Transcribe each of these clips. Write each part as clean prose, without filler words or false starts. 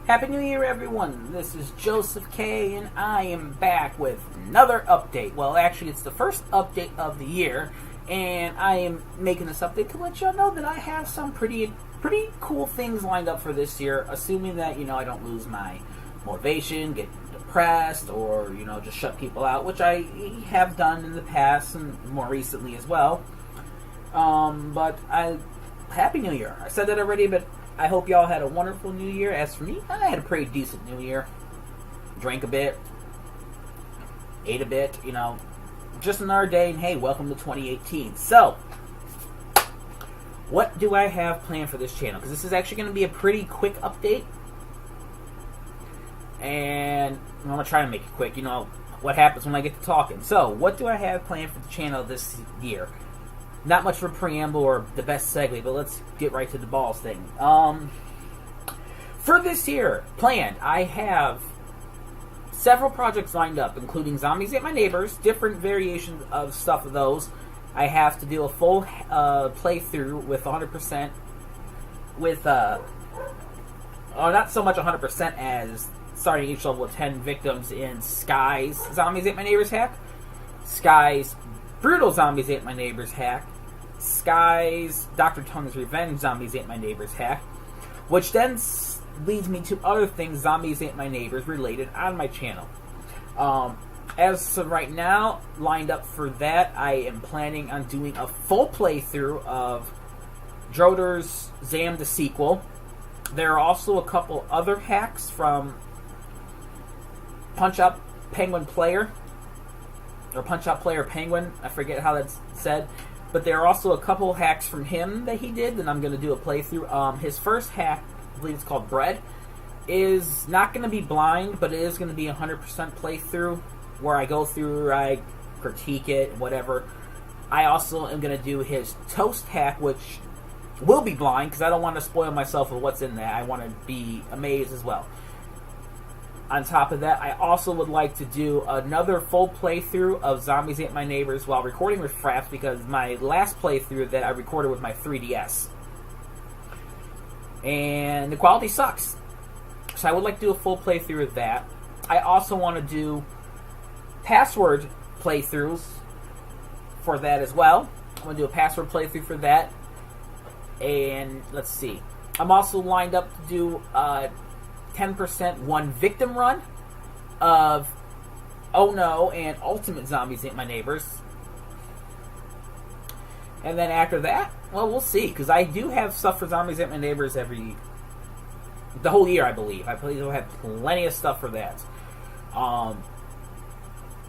Happy New Year, everyone. This is Joseph K, and I am back with another update. Well, actually, it's the first update of the year, and I am making this update to let y'all know that I have some pretty cool things lined up for this year, assuming that, I don't lose my motivation, get depressed, or, just shut people out, which I have done in the past and more recently as well. Happy New Year. I said that already, but I hope y'all had a wonderful New Year. As for me, I had a pretty decent New Year. Drank a bit, ate a bit, just another day, and hey, welcome to 2018. So, what do I have planned for this channel? Because this is actually going to be a pretty quick update. And I'm going to try to make it quick. What happens when I get to talking. So, what do I have planned for the channel this year? Not much for preamble or the best segue, but let's get right to the balls thing. For this year, planned, I have several projects lined up, including Zombies Ate My Neighbors, different variations of stuff of those. I have to do a full playthrough with 100%, with, not so much 100% as starting each level with 10 victims in Sky's Zombies Ate My Neighbors hack, Sky's Brutal Zombies Ate My Neighbors hack, Sky's Dr. Tongue's Revenge Zombies Ate My Neighbors hack, which then leads me to other things Zombies Ate My Neighbors related on my channel. As of right now, lined up for that, I am planning on doing a full playthrough of Droder's Zam the sequel. There are also a couple other hacks from Punch Out Penguin Player, or Punch Out Player Penguin, I forget how that's said. But there are also a couple hacks from him that he did that I'm going to do a playthrough. His first hack, I believe it's called Bread, is not going to be blind, but it is going to be 100% playthrough, where I go through, I critique it, whatever. I also am going to do his Toast hack, which will be blind, because I don't want to spoil myself with what's in there. I want to be amazed as well. On top of that, I also would like to do another full playthrough of Zombies Ate My Neighbors while recording with Fraps, because my last playthrough that I recorded with my 3DS, and the quality sucks. So I would like to do a full playthrough of that. I also want to do password playthroughs for that as well. I'm going to do a password playthrough for that. And let's see. I'm also lined up to do 10% one victim run of Oh No and Ultimate Zombies Ate My Neighbors. And then after that, well, we'll see, because I do have stuff for Zombies Ate My Neighbors the whole year, I believe. I believe I'll have plenty of stuff for that.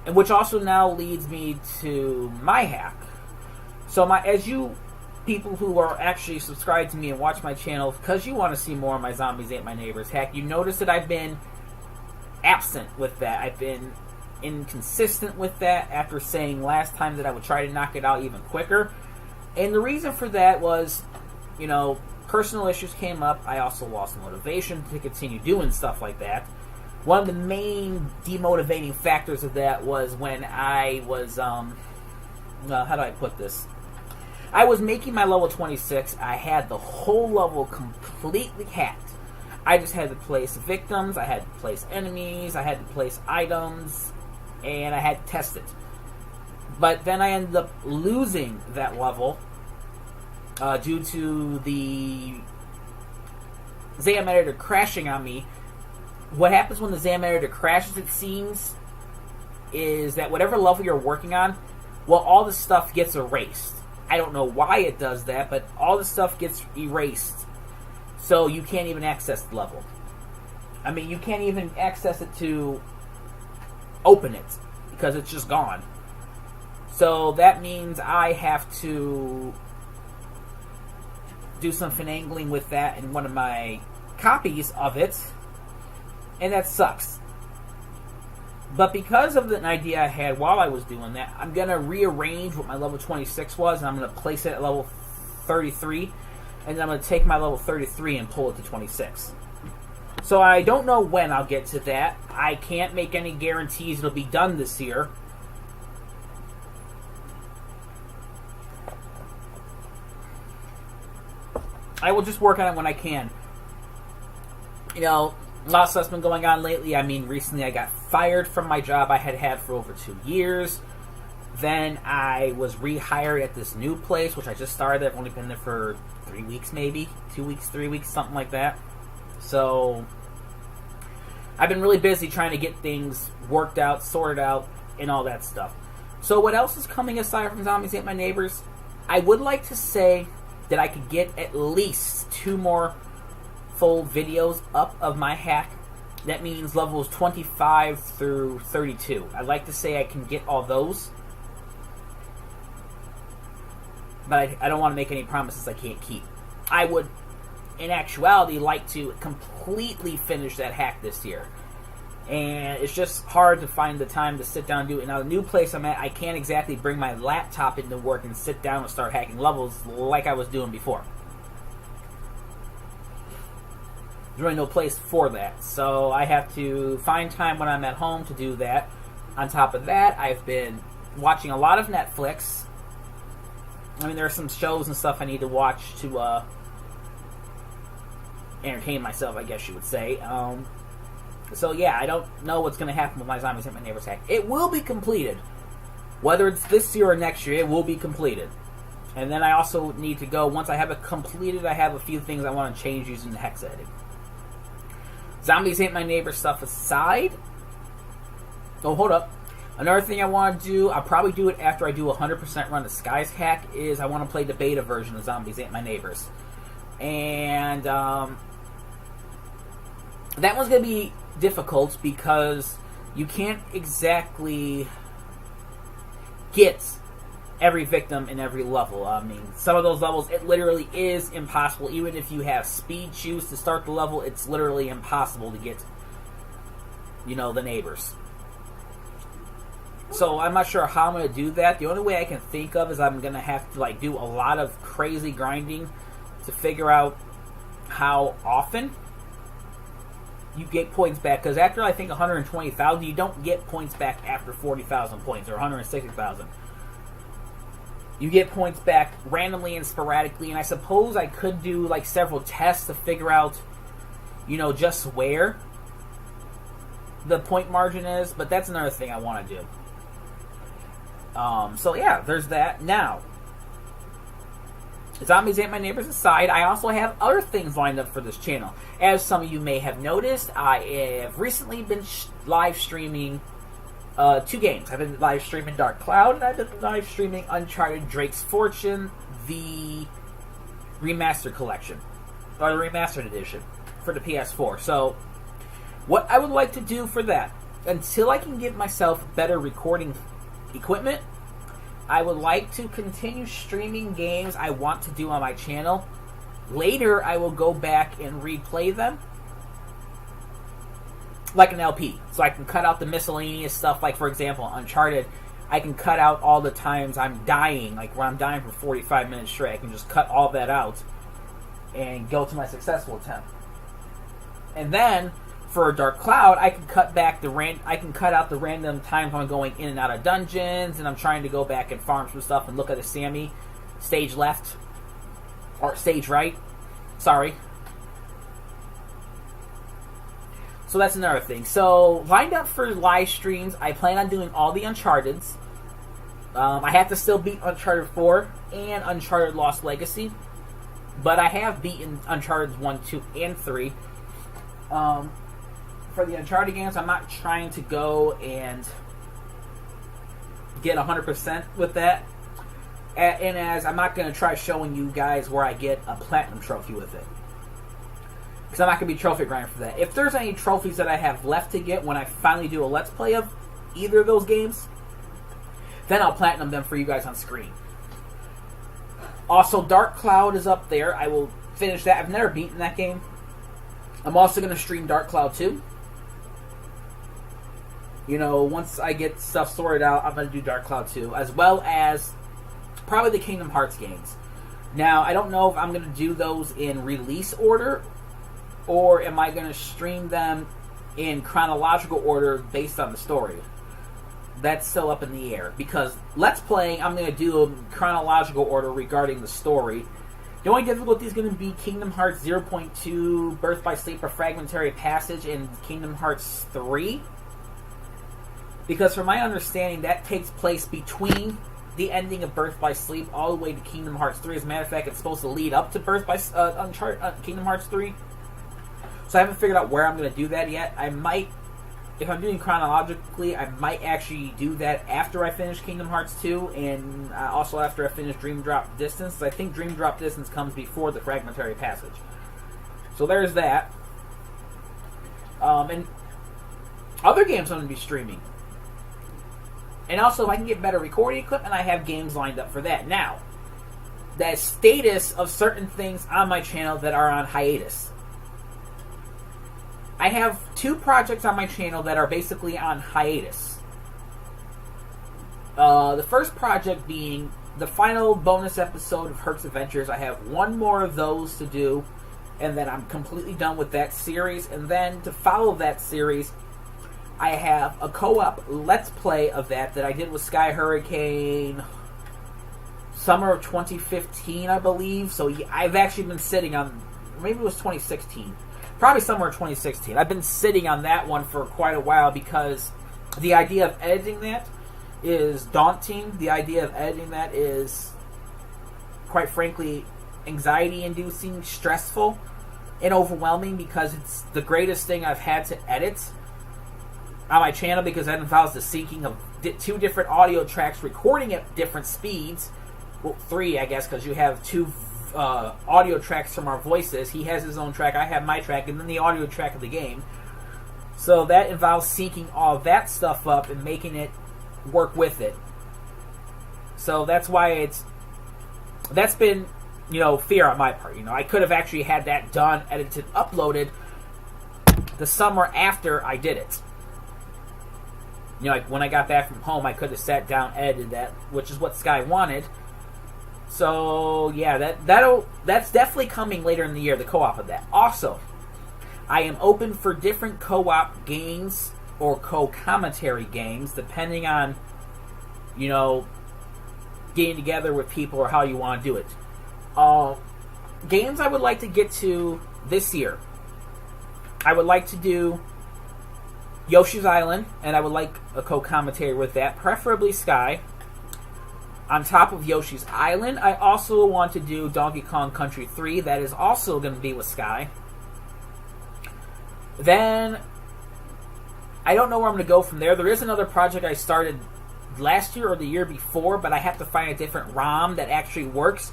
And which also now leads me to my hack. So as you people who are actually subscribed to me and watch my channel, because you want to see more of my Zombies Ate My Neighbors hack, you notice that I've been absent with that. I've been inconsistent with that after saying last time that I would try to knock it out even quicker. And the reason for that was, personal issues came up. I also lost motivation to continue doing stuff like that. One of the main demotivating factors of that was when I was, how do I put this? I was making my level 26. I had the whole level completely hacked. I just had to place victims, I had to place enemies, I had to place items, and I had to test it. But then I ended up losing that level due to the ZAM editor crashing on me. What happens when the ZAM editor crashes, it seems, is that whatever level you're working on, well, all the stuff gets erased. I don't know why it does that, but all the stuff gets erased. So you can't even access the level. I mean, you can't even access it to open it, because it's just gone. So that means I have to do some finagling with that in one of my copies of it, and that sucks. But because of an idea I had while I was doing that, I'm going to rearrange what my level 26 was, and I'm going to place it at level 33, and then I'm going to take my level 33 and pull it to 26. So I don't know when I'll get to that. I can't make any guarantees it'll be done this year. I will just work on it when I can. A lot of stuff's been going on lately. I mean, recently I got fired from my job I had for over 2 years. Then I was rehired at this new place, which I just started. I've only been there for 3 weeks, maybe 2 weeks, 3 weeks, something like that. So I've been really busy trying to get things worked out, sorted out, and all that stuff. So what else is coming aside from Zombies Ate My Neighbors? I would like to say that I could get at least 2 more full videos up of my hack. That means levels 25 through 32. I'd like to say I can get all those. But I don't want to make any promises I can't keep. I would, in actuality, like to completely finish that hack this year. And it's just hard to find the time to sit down and do it. Now, the new place I'm at, I can't exactly bring my laptop into work and sit down and start hacking levels like I was doing before. There's really no place for that. So I have to find time when I'm at home to do that. On top of that, I've been watching a lot of Netflix. I mean, there are some shows and stuff I need to watch to entertain myself, I guess you would say. So yeah, I don't know what's going to happen with my Zombies Ate My Neighbors hack. It will be completed. Whether it's this year or next year, it will be completed. And then I also need to go, once I have it completed, I have a few things I want to change using the hex editing. Zombies Ate My Neighbors stuff aside. Oh, hold up. Another thing I want to do, I'll probably do it after I do a 100% run of Sky's hack, is I want to play the beta version of Zombies Ate My Neighbors. And that one's going to be difficult because you can't exactly get every victim in every level. I mean, some of those levels, it literally is impossible. Even if you have speed shoes to start the level, it's literally impossible to get, the neighbors. So I'm not sure how I'm going to do that. The only way I can think of is I'm going to have to do a lot of crazy grinding to figure out how often you get points back. Because after, I think, 120,000, you don't get points back after 40,000 points or 160,000. You get points back randomly and sporadically. And I suppose I could do several tests to figure out, just where the point margin is. But that's another thing I want to do. So yeah, there's that. Now, Zombies Ate My Neighbors aside, I also have other things lined up for this channel. As some of you may have noticed, I have recently been live streaming 2 games. I've been live streaming Dark Cloud, and I've been live streaming Uncharted Drake's Fortune, the remastered collection, or the remastered edition for the PS4. So, what I would like to do for that, until I can give myself better recording equipment, I would like to continue streaming games I want to do on my channel. Later, I will go back and replay them like an LP. So I can cut out the miscellaneous stuff, like, for example, Uncharted. I can cut out all the times I'm dying, like when I'm dying for 45 minutes straight. I can just cut all that out and go to my successful attempt. And then, for Dark Cloud, I can cut back I can cut out the random times I'm going in and out of dungeons, and I'm trying to go back and farm some stuff and look at a Sammy stage left or stage right. Sorry. So that's another thing. So lined up for live streams, I plan on doing all the Uncharted's. I have to still beat Uncharted 4 and Uncharted Lost Legacy, but I have beaten Uncharted 1, 2, and 3. For the Uncharted games, I'm not trying to go and get 100% with that. And as I'm not going to try showing you guys where I get a platinum trophy with it. Because I'm not going to be trophy grinding for that. If there's any trophies that I have left to get when I finally do a Let's Play of either of those games, then I'll platinum them for you guys on screen. Also, Dark Cloud is up there. I will finish that. I've never beaten that game. I'm also going to stream Dark Cloud 2. Once I get stuff sorted out, I'm going to do Dark Cloud 2, as well as probably the Kingdom Hearts games. Now, I don't know if I'm going to do those in release order, or am I going to stream them in chronological order based on the story. That's still up in the air, because Let's Play, I'm going to do a chronological order regarding the story, The only difficulty is going to be Kingdom Hearts 0.2, Birth by Sleep or Fragmentary Passage, and Kingdom Hearts 3. Because from my understanding, that takes place between the ending of Birth by Sleep all the way to Kingdom Hearts 3. As a matter of fact, it's supposed to lead up to Kingdom Hearts 3. So I haven't figured out where I'm going to do that yet. I might, if I'm doing chronologically, I might actually do that after I finish Kingdom Hearts 2, and also after I finish Dream Drop Distance. I think Dream Drop Distance comes before the Fragmentary Passage. So there's that. And other games I'm going to be streaming. And also, if I can get better recording equipment, I have games lined up for that. Now, the status of certain things on my channel that are on hiatus. I have 2 projects on my channel that are basically on hiatus. The first project being the final bonus episode of Herc's Adventures. I have 1 more of those to do, and then I'm completely done with that series. And then to follow that series, I have a co-op Let's Play of that I did with Sky Hurricane summer of 2015, I believe. So I've actually been sitting on, maybe it was 2016. Probably somewhere in 2016. I've been sitting on that one for quite a while because the idea of editing that is daunting. The idea of editing that is, quite frankly, anxiety-inducing, stressful, and overwhelming because it's the greatest thing I've had to edit on my channel because that involves the syncing of 2 different audio tracks recording at different speeds. Well, 3, I guess, because you have 2 audio tracks from our voices. He has his own track, I have my track, and then the audio track of the game. So that involves syncing all that stuff up and making it work with it. So that's why that's been, fear on my part. I could have actually had that done, edited, uploaded the summer after I did it. Like when I got back from home, I could have sat down, edited that, which is what Sky wanted. So yeah, that's definitely coming later in the year, the co-op of that. Also, I am open for different co-op games or co-commentary games, depending on, getting together with people or how you want to do it. Games I would like to get to this year. I would like to do Yoshi's Island, and I would like a co-commentary with that, preferably Sky. On top of Yoshi's Island, I also want to do Donkey Kong Country 3. That is also going to be with Sky. Then, I don't know where I'm going to go from there. There is another project I started last year or the year before, but I have to find a different ROM that actually works,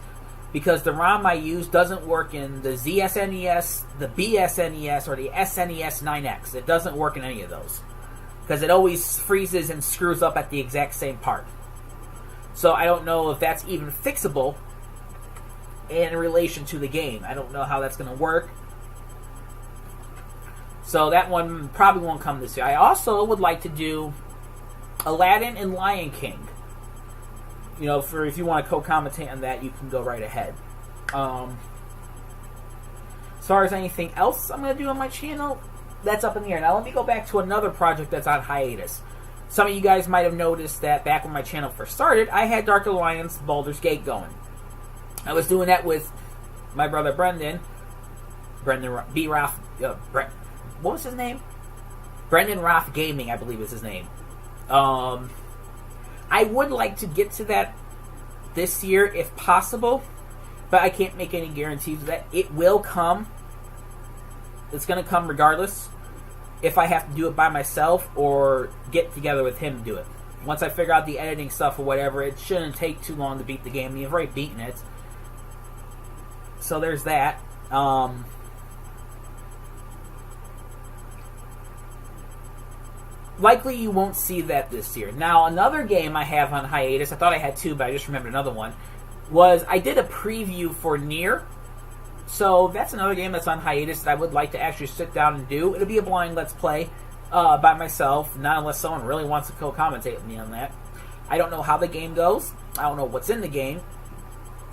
because the ROM I use doesn't work in the ZSNES, the BSNES, or the SNES 9X. It doesn't work in any of those, because it always freezes and screws up at the exact same part. So I don't know if that's even fixable in relation to the game. I don't know how that's going to work. So that one probably won't come this year. I also would like to do Aladdin and Lion King. For if you want to co-commentate on that, you can go right ahead. As far as anything else I'm going to do on my channel, that's up in the air. Now let me go back to another project that's on hiatus. Some of you guys might have noticed that back when my channel first started, I had Dark Alliance Baldur's Gate going. I was doing that with my brother Brendan B. Roth. What was his name? Brendan Roth Gaming, I believe is his name. I would like to get to that this year if possible, but I can't make any guarantees of that. It will come. It's going to come regardless, if I have to do it by myself or get together with him to do it. Once I figure out the editing stuff or whatever, it shouldn't take too long to beat the game. You've already beaten it. So there's that. Likely you won't see that this year. Now, another game I have on hiatus, I thought I had 2, but I just remembered another one, was I did a preview for Nier. So that's another game that's on hiatus that I would like to actually sit down and do. It'll be a blind Let's Play by myself, not unless someone really wants to co-commentate with me on that. I don't know how the game goes. I don't know what's in the game,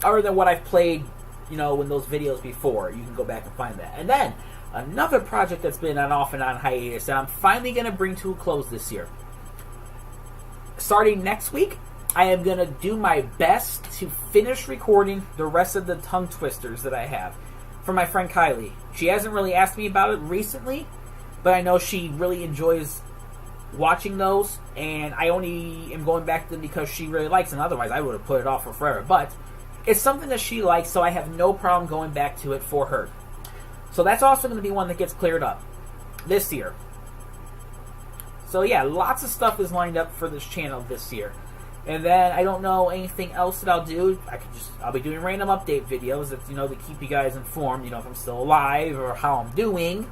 other than what I've played, in those videos before. You can go back and find that. And then, another project that's been on off and on hiatus that I'm finally going to bring to a close this year. Starting next week, I am going to do my best to finish recording the rest of the tongue twisters that I have for my friend Kylie. She hasn't really asked me about it recently, but I know she really enjoys watching those, and I only am going back to them because she really likes them. Otherwise, I would have put it off for forever. But it's something that she likes, so I have no problem going back to it for her. So that's also going to be one that gets cleared up this year. So yeah, lots of stuff is lined up for this channel this year. And then I don't know anything else that I'll do. I'll be doing random update videos that, to keep you guys informed, if I'm still alive or how I'm doing.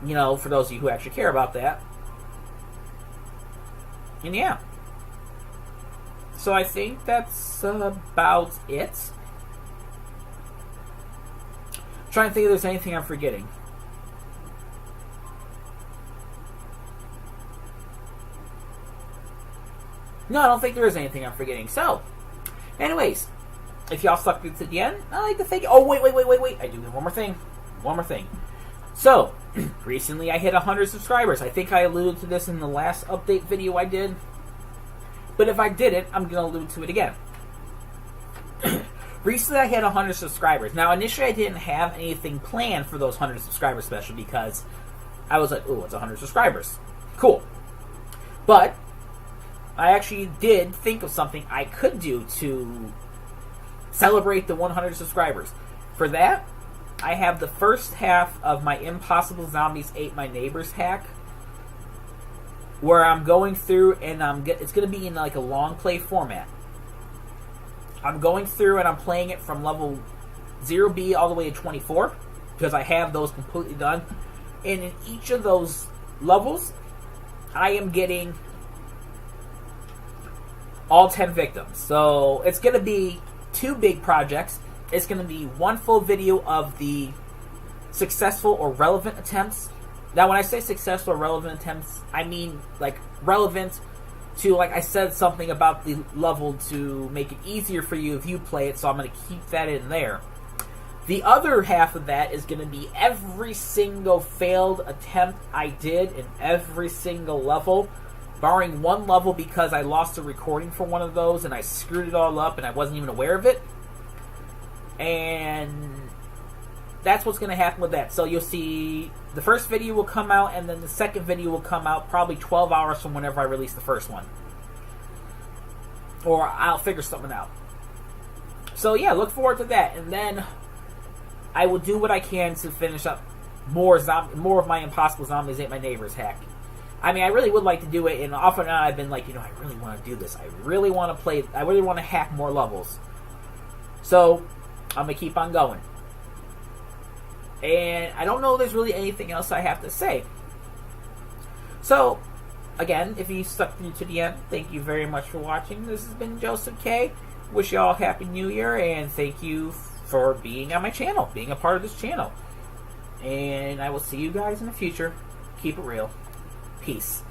For those of you who actually care about that. And yeah. So I think that's about it. I'm trying to think if there's anything I'm forgetting. No, I don't think there is anything I'm forgetting. So, anyways, if y'all stuck to the end, I'd like to thank you. Oh, wait. I do have one more thing. So, recently I hit 100 subscribers. I think I alluded to this in the last update video I did. But if I didn't, I'm going to allude to it again. Recently I hit 100 subscribers. Now, initially I didn't have anything planned for those 100 subscriber special because I was like, ooh, it's 100 subscribers. Cool. But I actually did think of something I could do to celebrate the 100 subscribers. For that, I have the first half of my Impossible Zombies Ate My Neighbors hack, where I'm going through and it's going to be in like a long play format. I'm going through and I'm playing it from level 0B all the way to 24, because I have those completely done. And in each of those levels, I am getting all 10 victims. So it's going to be 2 big projects. It's going to be 1 full video of the successful or relevant attempts. Now, when I say successful or relevant attempts, I mean like relevant to, like I said, something about the level to make it easier for you if you play it. So I'm going to keep that in there. The other half of that is going to be every single failed attempt I did in every single level, barring one level because I lost a recording for one of those and I screwed it all up and I wasn't even aware of it. And that's what's going to happen with that. So you'll see the first video will come out, and then the second video will come out probably 12 hours from whenever I release the first one. Or I'll figure something out. So yeah, look forward to that. And then I will do what I can to finish up more of my Impossible Zombies Ate My Neighbors hack. I mean, I really would like to do it, and off and on I've been like, I really want to do this. I really want to hack more levels. So I'm going to keep on going. And I don't know if there's really anything else I have to say. So, again, if you stuck through to the end, thank you very much for watching. This has been Joseph K. Wish you all a Happy New Year, and thank you for being on my channel, being a part of this channel. And I will see you guys in the future. Keep it real. Peace.